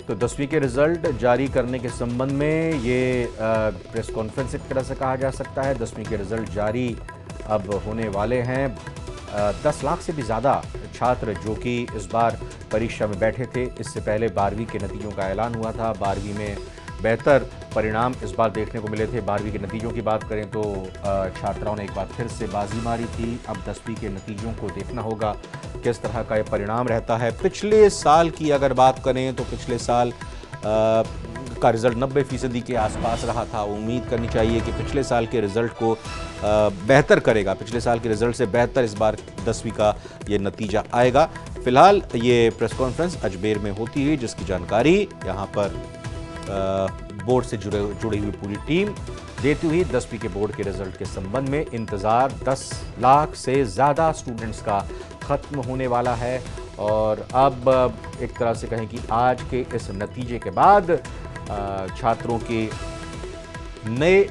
तो 10वीं के रिजल्ट जारी करने के संबंध में ये प्रेस कॉन्फ्रेंस एक तरह से कहा जा सकता है। 10वीं के रिजल्ट जारी अब होने वाले हैं। 10 लाख से भी ज़्यादा छात्र जो कि इस बार परीक्षा में बैठे थे। इससे पहले 12वीं के नतीजों का ऐलान हुआ था। 12वीं में बेहतर परिणाम इस बार देखने को मिले थे। 12वीं के नतीजों की बात करें तो छात्राओं ने एक बार फिर से बाजी मारी थी। अब 10वीं के नतीजों को देखना होगा किस तरह का ये परिणाम रहता है। पिछले साल की अगर बात करें तो पिछले साल का रिज़ल्ट 90% के आसपास रहा था। उम्मीद करनी चाहिए कि पिछले साल के रिज़ल्ट को बेहतर करेगा। पिछले साल के रिज़ल्ट से बेहतर इस बार 10वीं का ये नतीजा आएगा। फिलहाल ये प्रेस कॉन्फ्रेंस अजमेर में होती हुई, जिसकी जानकारी यहाँ पर बोर्ड से जुड़ी हुई पूरी टीम देती हुई। 10वीं के बोर्ड के रिजल्ट के संबंध में इंतज़ार 10 लाख से ज़्यादा स्टूडेंट्स का ख़त्म होने वाला है। और अब एक तरह से कहें कि आज के इस नतीजे के बाद छात्रों के नए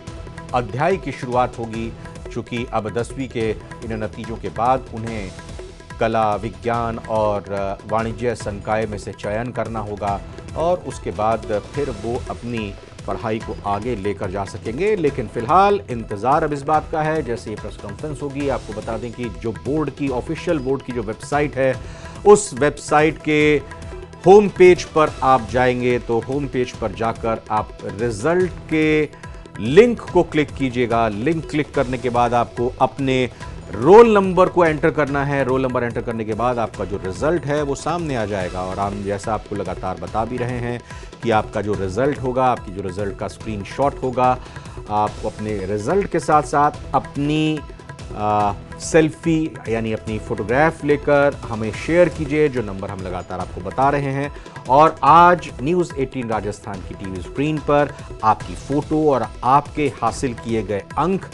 अध्याय की शुरुआत होगी, चूँकि अब 10वीं के इन नतीजों के बाद उन्हें कला, विज्ञान और वाणिज्य संकाय में से चयन करना होगा और उसके बाद फिर वो अपनी पढ़ाई को आगे लेकर जा सकेंगे। लेकिन फिलहाल इंतज़ार अब इस बात का है, जैसे ये प्रेस कॉन्फ्रेंस होगी आपको बता दें कि जो बोर्ड की ऑफिशियल बोर्ड की जो वेबसाइट है, उस वेबसाइट के होम पेज पर आप जाएंगे तो होम पेज पर जाकर आप रिज़ल्ट के लिंक को क्लिक कीजिएगा। लिंक क्लिक करने के बाद आपको अपने रोल नंबर को एंटर करना है। रोल नंबर एंटर करने के बाद आपका जो रिज़ल्ट है वो सामने आ जाएगा। और हम जैसा आपको लगातार बता भी रहे हैं कि आपका जो रिज़ल्ट होगा, आपकी जो रिज़ल्ट का स्क्रीनशॉट होगा, आप अपने रिज़ल्ट के साथ साथ अपनी सेल्फी यानी अपनी फ़ोटोग्राफ लेकर हमें शेयर कीजिए, जो नंबर हम लगातार आपको बता रहे हैं। और आज न्यूज़ 18 राजस्थान की टीवी स्क्रीन पर आपकी फ़ोटो और आपके हासिल किए गए अंक,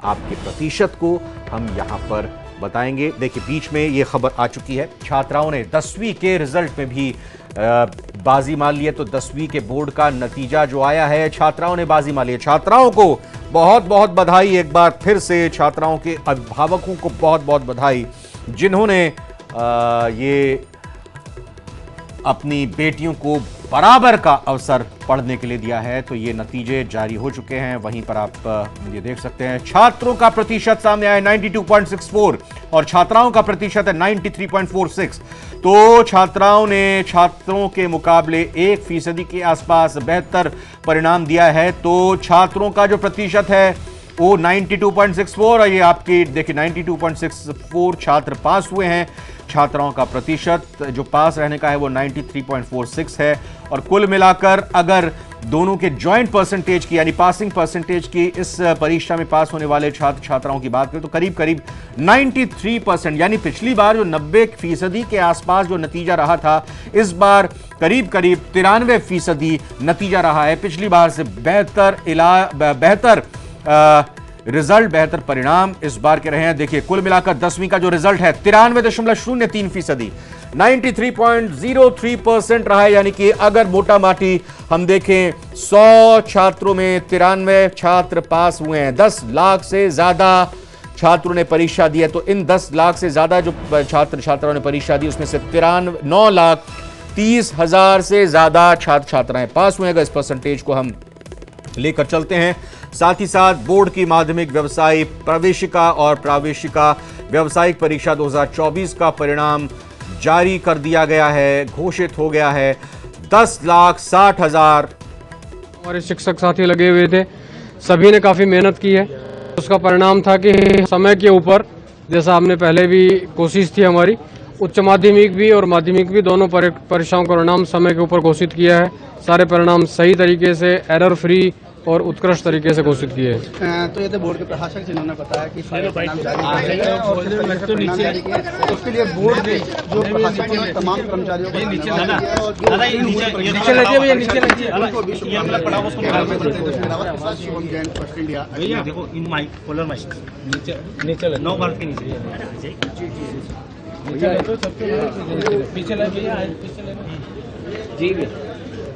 आपके प्रतिशत को हम यहाँ पर बताएंगे। देखिए, बीच में ये खबर आ चुकी है, छात्राओं ने 10वीं के रिजल्ट में भी बाजी मार ली है। तो 10वीं के बोर्ड का नतीजा जो आया है, छात्राओं ने बाजी मार ली है। छात्राओं को बहुत बहुत बधाई। एक बार फिर से छात्राओं के अभिभावकों को बहुत बहुत बधाई, जिन्होंने ये अपनी बेटियों को बराबर का अवसर पढ़ने के लिए दिया है। तो ये नतीजे जारी हो चुके हैं। वहीं पर आप ये देख सकते हैं, छात्रों का प्रतिशत सामने आया 92.64 और छात्राओं का प्रतिशत है 93.46। तो छात्रों के मुकाबले 1% के आसपास बेहतर परिणाम दिया है। तो छात्रों का जो प्रतिशत है वो 92.64 और ये आपकी देखिए 92.64 छात्र पास हुए हैं। छात्राओं का प्रतिशत जो पास रहने का है वो 93.46 है। और कुल मिलाकर अगर दोनों के जॉइंट परसेंटेज की यानी पासिंग परसेंटेज की इस परीक्षा में पास होने वाले छात्र छात्राओं की बात करें तो करीब करीब 93%, यानी पिछली बार जो 90% के आसपास जो नतीजा रहा था, इस बार करीब करीब 93% नतीजा रहा है। पिछली बार से बेहतर रिजल्ट, बेहतर परिणाम इस बार के रहे हैं। देखिए, कुल मिलाकर 10वीं का जो रिजल्ट है 93.03%, 93.03% रहा है। यानी कि अगर मोटा माटी हम देखें 100 छात्रों में 93 छात्र पास हुए हैं। 10 लाख से ज्यादा छात्रों ने परीक्षा दी है। तो इन 10 लाख से ज्यादा जो छात्राओं ने परीक्षा दी, उसमें से 9,30,000 से ज्यादा छात्र छात्राएं पास हुए हैं। इस परसेंटेज को हम लेकर चलते हैं। साथ ही साथ बोर्ड की माध्यमिक व्यवसायिक प्रवेशिका और प्रावेशिका व्यावसायिक परीक्षा 2024 का परिणाम जारी कर दिया गया है, घोषित हो गया है। 10,60,000 हमारे शिक्षक साथी लगे हुए थे, सभी ने काफ़ी मेहनत की है। उसका परिणाम था कि समय के ऊपर, जैसा हमने पहले भी कोशिश थी हमारी, उच्च माध्यमिक भी और माध्यमिक भी दोनों परीक्षाओं का परिणाम समय के ऊपर घोषित किया है। सारे परिणाम सही तरीके से, एरर फ्री और उत्कृष्ट तरीके से घोषित किए हैं। तो ये तो बोर्ड के प्रशासक जिन्होंने बताया कि सारे परिणाम जारी किए, उसके लिए बोर्ड ने जो प्रशासक के तमाम कर्मचारियों को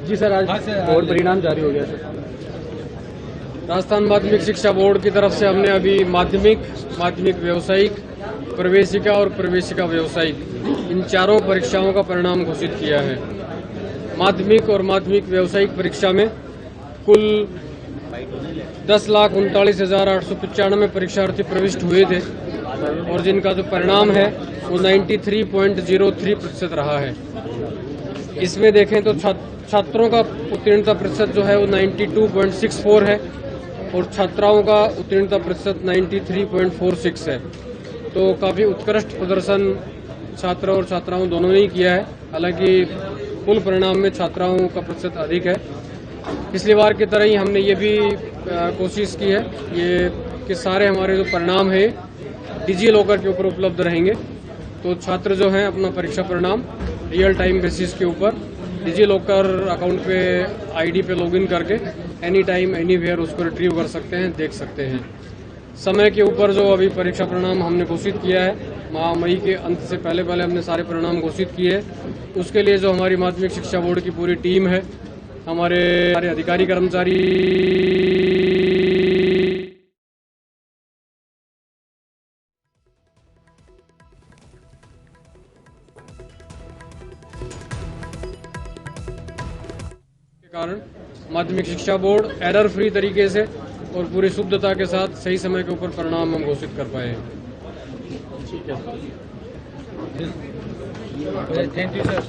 जी सर, आज बोर्ड परिणाम जारी हो गया सर। राजस्थान माध्यमिक शिक्षा बोर्ड की तरफ से हमने अभी माध्यमिक व्यावसायिक, प्रवेशिका और प्रवेशिका व्यावसायिक, इन चारों परीक्षाओं का परिणाम घोषित किया है। माध्यमिक और माध्यमिक व्यावसायिक परीक्षा में कुल 10,39,895 परीक्षार्थी प्रविष्ट हुए थे और जिनका जो परिणाम है वो 93.03% रहा है। इसमें देखें तो छात्रों का उत्तीर्णता प्रतिशत जो है वो 92.64 है और छात्राओं का उत्तीर्णता प्रतिशत 93.46 है। तो काफ़ी उत्कृष्ट प्रदर्शन छात्र और छात्राओं दोनों ने ही किया है। हालांकि कुल परिणाम में छात्राओं का प्रतिशत अधिक है। पिछली बार की तरह ही हमने ये भी कोशिश की है ये कि सारे हमारे जो परिणाम है डिजी लॉकर के ऊपर उपलब्ध रहेंगे। तो छात्र जो हैं अपना परीक्षा परिणाम रियल टाइम बेसिस के ऊपर डिजी लॉकर अकाउंट पे आईडी पे लॉगिन करके एनी टाइम एनी वेयर उसको रिट्रीव कर सकते हैं, देख सकते हैं। समय के ऊपर जो अभी परीक्षा परिणाम हमने घोषित किया है, मई के अंत से पहले हमने सारे परिणाम घोषित किए हैं। उसके लिए जो हमारी माध्यमिक शिक्षा बोर्ड की पूरी टीम है, हमारे अधिकारी कर्मचारी के कारण माध्यमिक शिक्षा बोर्ड एरर फ्री तरीके से और पूरी शुद्धता के साथ सही समय के ऊपर परिणाम हम घोषित कर पाए हैं। Thank you sir.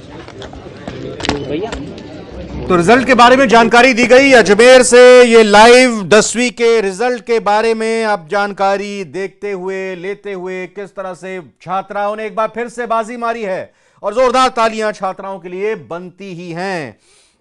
तो रिजल्ट के बारे में जानकारी दी गई अजमेर से। ये लाइव 10वीं के रिजल्ट के बारे में आप जानकारी देखते हुए लेते हुए किस तरह से छात्राओं ने एक बार फिर से बाजी मारी है और जोरदार तालियां छात्राओं के लिए बनती ही हैं।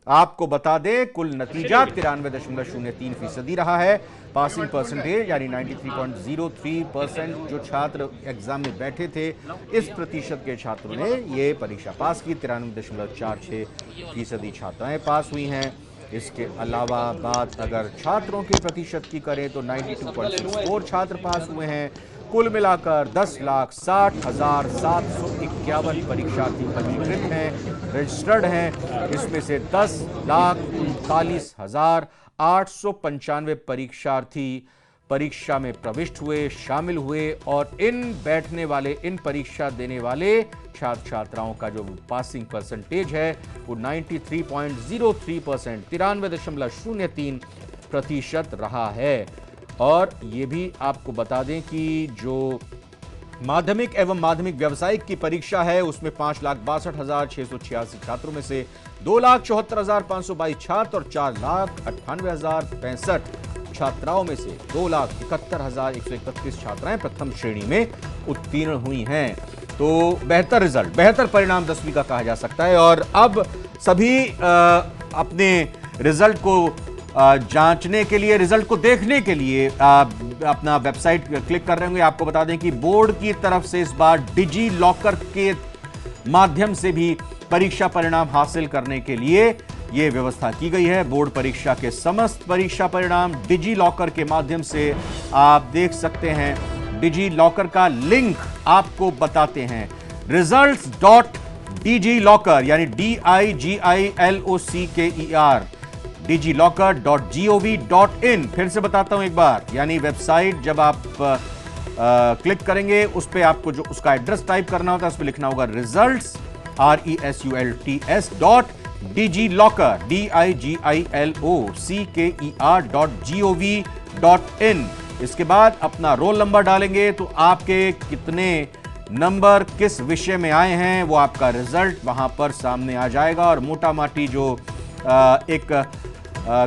आपको बता दें कुल नतीजा 93.03% रहा है। पासिंग परसेंटेज यानी 93.03% जो छात्र एग्जाम में बैठे थे, इस प्रतिशत के छात्रों ने ये परीक्षा पास की। 93.46% छात्राएं पास हुई हैं। इसके अलावा बात अगर छात्रों के प्रतिशत की करें तो 92.64 छात्र पास हुए हैं। कुल मिलाकर 10,60,751 परीक्षार्थी पंजीकृत हैं, रजिस्टर्ड हैं। इसमें से 10,39,895 परीक्षार्थी परीक्षा में प्रविष्ट हुए, शामिल हुए और इन परीक्षा देने वाले छात्र छात्राओं का जो पासिंग परसेंटेज है वो 93.03% 93.03% रहा है। और ये भी आपको बता दें कि जो माध्यमिक एवं माध्यमिक व्यावसायिक की परीक्षा है उसमें 5,62,686 छात्रों में से 2,74,522 छात्र और 4,98,065 छात्राओं में से 2,71,131 छात्राएं प्रथम श्रेणी में उत्तीर्ण हुई हैं। तो बेहतर रिजल्ट, बेहतर परिणाम 10वीं का कहा जा सकता है। और अब सभी अपने रिजल्ट को जांचने के लिए, रिजल्ट को देखने के लिए अपना वेबसाइट क्लिक कर रहे होंगे। आपको बता दें कि बोर्ड की तरफ से इस बार डिजी लॉकर के माध्यम से भी परीक्षा परिणाम हासिल करने के लिए यह व्यवस्था की गई है। बोर्ड परीक्षा के समस्त परीक्षा परिणाम डिजी लॉकर के माध्यम से आप देख सकते हैं। डिजी लॉकर का लिंक आपको बताते हैं, results.digillocker यानी DIGILOCKER digillocker.gov.in। फिर से बताता हूं एक बार, यानी वेबसाइट जब आप क्लिक करेंगे उस पे आपको जो उसका एड्रेस टाइप करना होता है, उस पे लिखना होगा results RESULTS.digillocker DIGILOCKER.gov.in। इसके बाद अपना रोल नंबर डालेंगे तो आपके कितने नंबर किस विषय में आए हैं वो आपका रिजल्ट वहां पर सामने आ जाएगा। और मोटा माटी जो एक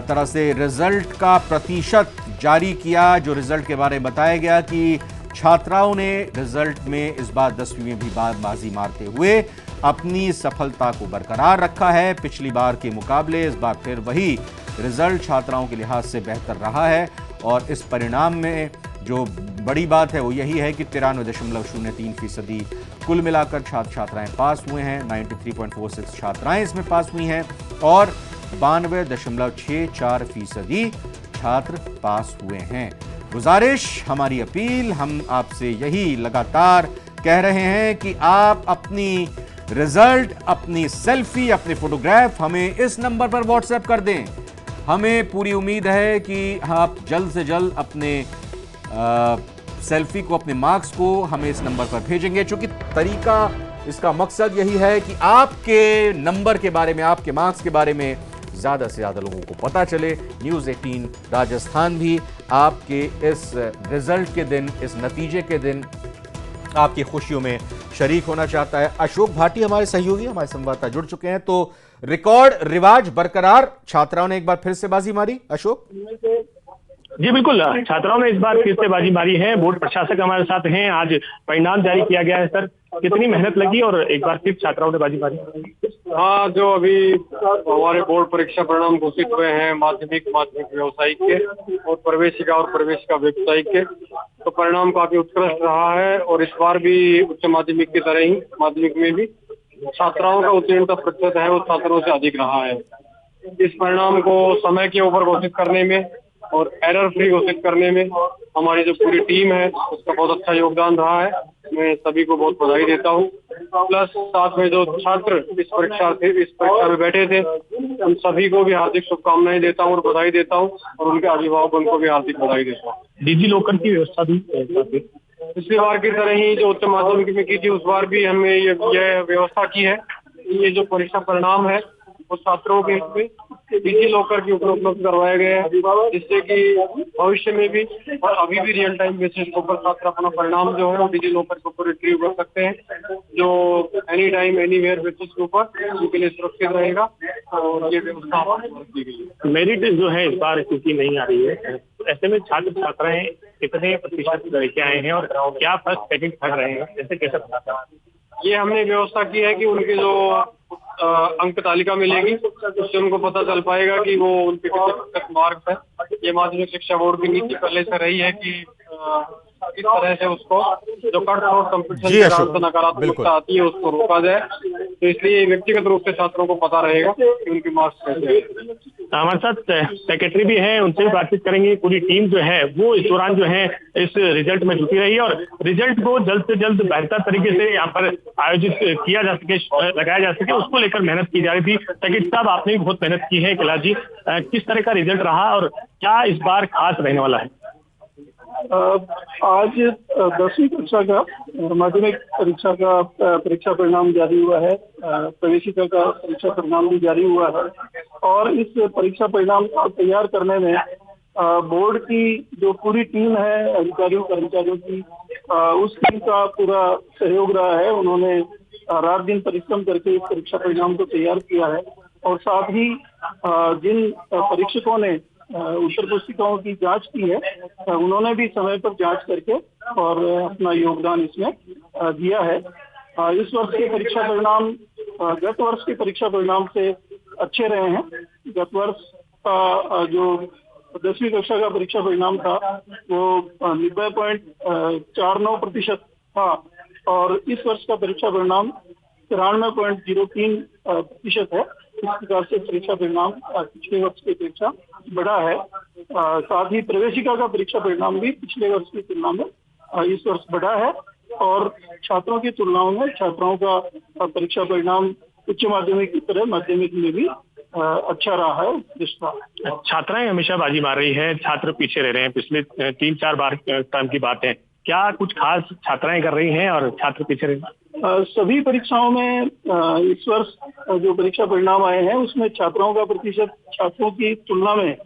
तरह से रिजल्ट का प्रतिशत जारी किया, जो रिजल्ट के बारे में बताया गया कि छात्राओं ने रिजल्ट में इस बार 10वीं में भी बाजी मारते हुए अपनी सफलता को बरकरार रखा है। पिछली बार के मुकाबले इस बार फिर वही रिजल्ट छात्राओं के लिहाज से बेहतर रहा है। और इस परिणाम में जो बड़ी बात है वो यही है कि 93.03% कुल मिलाकर छात्र छात्राएं पास हुए हैं। 93.46 छात्राएं इसमें पास हुई हैं और 92.64% छात्र पास हुए हैं। गुजारिश, हमारी अपील, हम आपसे यही लगातार कह रहे हैं कि आप अपनी रिजल्ट, अपनी सेल्फी, अपने फोटोग्राफ हमें इस नंबर पर व्हाट्सएप कर दें। हमें पूरी उम्मीद है कि आप जल्द से जल्द अपने सेल्फी को, अपने मार्क्स को हमें इस नंबर पर भेजेंगे। चूंकि तरीका इसका मकसद यही है कि आपके नंबर के बारे में, आपके मार्क्स के बारे में ज़्यादा से ज़्यादा लोगों को पता चले। न्यूज़ 18 राजस्थान भी आपके इस रिजल्ट के दिन, इस नतीजे के दिन आपकी खुशियों में शरीक होना चाहता है। अशोक भाटी हमारे सहयोगी, हमारे संवाददाता जुड़ चुके हैं। तो रिकॉर्ड रिवाज बरकरार, छात्राओं ने एक बार फिर से बाजी मारी। अशोक जी बिल्कुल, छात्राओं ने इस बार फिर से बाजी मारी है। बोर्ड प्रशासक हमारे साथ हैं। आज परिणाम जारी किया गया है। सर, कितनी मेहनत लगी और एक बार फिर छात्राओं ने बाजी मारी? हाँ, जो अभी हमारे बोर्ड परीक्षा परिणाम घोषित हुए हैं माध्यमिक व्यावसायिक के और प्रवेशिका व्यावसायिक के, तो परिणाम काफी उत्कृष्ट रहा है। और इस बार भी उच्च माध्यमिक की तरह ही माध्यमिक में भी छात्राओं का उत्तीर्णता प्रतिशत है वो छात्रों से अधिक रहा है। इस परिणाम को समय के ऊपर घोषित करने में और एरर फ्री घोषित करने में हमारी जो पूरी टीम है उसका बहुत अच्छा योगदान रहा है। मैं सभी को बहुत बधाई देता हूँ। प्लस साथ में जो छात्र इस परीक्षा में बैठे थे उन सभी को भी हार्दिक शुभकामनाएं देता हूँ और बधाई देता हूँ, और उनके अभिभावकों को भी हार्दिक बधाई देता हूँ। डिजी लॉकर की व्यवस्था भी पिछली बार की तरह ही जो उच्च माध्यमिक में की थी उस बार भी हमने ये व्यवस्था की है। ये जो परीक्षा परिणाम है वो छात्रों के डिजी लॉकर के ऊपर उपलब्ध करवाए गए हैं, जिससे कि भविष्य में भी और अभी भी रियल टाइम बेसिस के ऊपर छात्र अपना परिणाम जो है वो डिजी लॉकर के ऊपर रिट्रीव कर सकते हैं, जो एनी टाइम एनीवेयर बेसिस के ऊपर उनके लिए सुरक्षित रहेगा। और ये व्यवस्था की गई है। मेरिट जो है इस बार क्योंकि नहीं आ रही है, ऐसे में छात्र छात्राएं कितने प्रतिशत लेके आए हैं और क्या फर्स्ट सेकंड थर्ड रहे हैं, जैसे कैसे पता? ये हमने व्यवस्था की है कि उनकी जो अंक तालिका मिलेगी उससे उनको पता चल पाएगा कि वो उनके कितने प्रतिशत मार्क्स है। ये माध्यमिक शिक्षा बोर्ड की नीति पहले से रही है कि इस तरह से उसको जो कट आउट कंपटीशन से नकारात्मकता आती है उसको रोका जाए। तो इसलिए व्यक्तिगत रूप से छात्रों को पता रहेगा कि उनके मार्क्स कैसे हैं। हमारे साथ सेक्रेटरी भी हैं, उनसे भी बातचीत करेंगे। पूरी टीम जो है वो इस दौरान जो है इस रिजल्ट में जुटी रही है और रिजल्ट को जल्द से जल्द बेहतर तरीके से यहाँ पर आयोजित किया जा सके, लगाया जा सके, उसको लेकर मेहनत की जा रही थी। सेक्रेटरी साहब, आपने भी बहुत मेहनत की है। कैलाश जी, किस तरह का रिजल्ट रहा और क्या इस बार खास रहने वाला है? आज 10वीं कक्षा का माध्यमिक परीक्षा का परीक्षा परिणाम जारी हुआ है। प्रवेशिका का परीक्षा परिणाम भी जारी हुआ है और इस परीक्षा परिणाम को तैयार करने में बोर्ड की जो पूरी टीम है अधिकारियों कर्मचारियों की, उस टीम का पूरा सहयोग रहा है। उन्होंने रात दिन परिश्रम करके इस परीक्षा परिणाम को तैयार किया है और साथ ही जिन परीक्षकों ने उत्तर पुस्तिकाओं की जांच की है उन्होंने भी समय पर जांच करके और अपना योगदान इसमें दिया है। इस वर्ष के परीक्षा परिणाम गत वर्ष के परीक्षा परिणाम से अच्छे रहे हैं। गत वर्ष का जो 10वीं कक्षा का परीक्षा परिणाम था वो 90.49% था और इस वर्ष का परीक्षा परिणाम 93.03% है। इस प्रकार से परीक्षा परिणाम पिछले वर्ष की अपेक्षा बढ़ा है। साथ ही प्रवेशिका का परीक्षा परिणाम भी पिछले वर्ष की तुलना में इस वर्ष बढ़ा है और छात्रों की तुलनाओं में छात्राओं का परीक्षा परिणाम उच्च माध्यमिक की तरह माध्यमिक में भी अच्छा रहा है। छात्राएं हमेशा बाजी मार रही है, छात्र पीछे रह रहे हैं। पिछले 3-4 बार टर्म की बात है, क्या कुछ खास छात्राएं कर रही हैं और छात्र पीछे रह रहे हैं? सभी परीक्षाओं में इस वर्ष जो परीक्षा परिणाम आए हैं उसमें छात्राओं का प्रतिशत छात्रों की तुलना में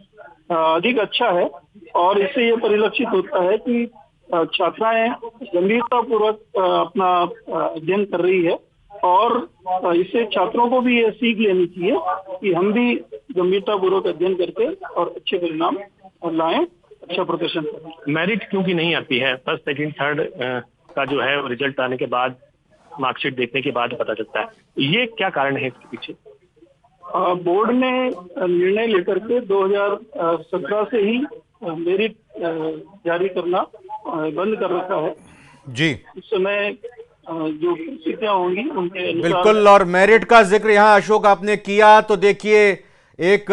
अधिक अच्छा है और इससे ये परिलक्षित होता है कि छात्राएं गंभीरतापूर्वक अपना अध्ययन कर रही है और इससे छात्रों को भी ये सीख लेनी चाहिए कि हम भी गंभीरतापूर्वक अध्ययन करके और अच्छे परिणाम लाएं, अच्छा प्रदर्शन करें। मेरिट क्योंकि नहीं आती है, फर्स्ट सेकंड थर्ड का जो है रिजल्ट आने के बाद, मार्कशीट देखने के बाद पता चलता है, ये क्या कारण है इसके पीछे? बोर्ड ने निर्णय लेकर के 2017 से ही मेरिट जारी करना बंद कर रखा है जी। इस समय जो स्थितियां होंगी उनके अनुसार। बिल्कुल, और मेरिट का जिक्र यहाँ अशोक आपने किया तो देखिए एक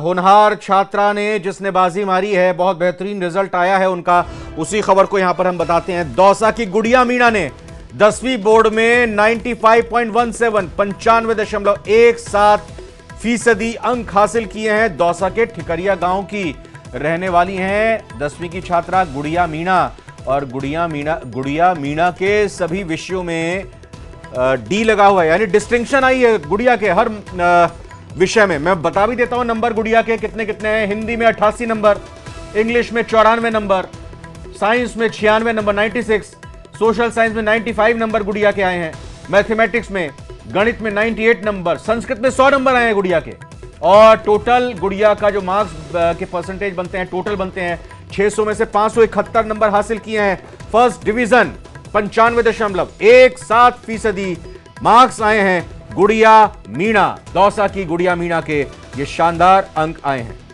होनहार छात्रा ने जिसने बाजी मारी है, बहुत बेहतरीन रिजल्ट आया है उनका, उसी खबर को यहां पर हम बताते हैं। दौसा की गुड़िया मीणा ने 10वीं बोर्ड में 95.17 95.17% अंक हासिल किए हैं। दौसा के ठिकरिया गांव की रहने वाली हैं 10वीं की छात्रा गुड़िया मीणा और गुड़िया मीणा के सभी विषयों में डी लगा हुआ है, यानी डिस्टिंक्शन आई है गुड़िया के हर विषय में। मैं बता भी देता हूं नंबर गुड़िया के कितने कितने हैं। हिंदी में 88 नंबर, इंग्लिश में 94 नंबर, साइंस में 96 नंबर 96, सोशल साइंस में 95 नंबर गुड़िया के आए हैं, मैथमेटिक्स में गणित में 98 नंबर, संस्कृत में 100 नंबर आए हैं गुड़िया के। और टोटल गुड़िया का जो मार्क्स के परसेंटेज बनते हैं, टोटल बनते हैं 600 में से 571 नंबर हासिल किए हैं। फर्स्ट डिवीजन 95.17% मार्क्स आए हैं गुड़िया मीणा, दौसा की गुड़िया मीणा के ये शानदार अंक आए हैं।